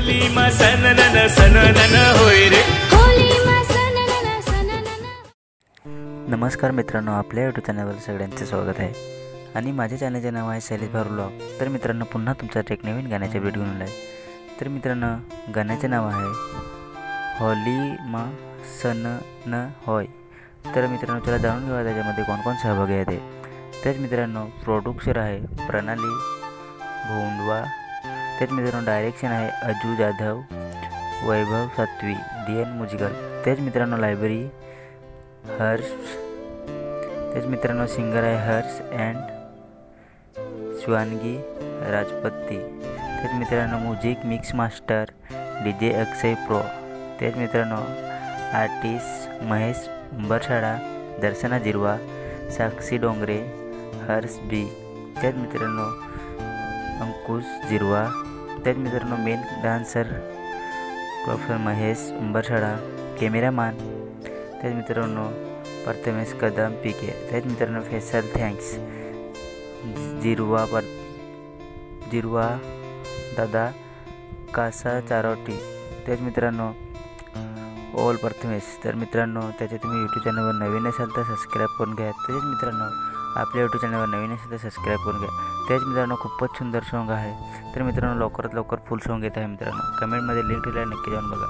Holy मा सननन सननन होय रे Holy मा सननन सननन। नमस्कार मित्रांनो, आपल्या यूट्यूब चॅनलवर सगळ्यांचे स्वागत आहे आणि माझ्या चॅनलचे नाव आहे शैलेश भारू ब्लॉग। तर मित्रांनो, पुन्हा तुमच्यासाठी एक नवीन गाण्याचे व्हिडिओ घेऊन आलो आहे। तर मित्रांनो, गाण्याचे नाव आहे होली मा सननन होय। तर मित्रांनो, चला जाणून घेऊया त्याच्यामध्ये कोण कोण सहभागी आहे ते। तर मित्रांनो, प्रोड्युसर आहे प्रणाली भोंडवा। तेच मित्रांनो, डायरेक्शन आहे अजू जाधव, वैभव सातवी, DN म्युझिकल। तेच मित्रांनो, लायब्ररी हर्ष। तेच मित्रांनो, सिंगर आहे हर्ष अँड शिवानगी राजपत्ती। तेच मित्रांनो, music mix master DJ Akshay pro. तेच मित्रांनो, आर्टिस्ट महेश उंबरशाळा, दर्शना जिरवा, साक्षी डोंगरे, हर्ष B। तेच मित्रांनो, अंकुश जिरवा। तेच मित्रांनो, main dancer professor Mahesh Umbarshala, cameraman तेच मित्रांनो प्रथमेश कदम PK। तेच मित्रांनो, स्पेशल थँक्स जिरवा दादा कासा चारोटी। तेच मित्रांनो, ऑल प्रथमेश। तर मित्रांनो, त्याचे तुम्ही यूट्यूब चॅनलवर नवीन असाल तर सबस्क्राईब करून घ्या। तेच मित्रांनो, आपल्या यूट्यूब चॅनलवर नवीन असेल तर सबस्क्राईब करून घ्या। तेच मित्रांनो, खूपच सुंदर सॉन्ग आहे। तर मित्रांनो, लवकरात लवकर फुल सॉन्ग येत आहे मित्रांनो। कमेंटमध्ये लिंक दिली आहे, नक्की जाऊन बघा।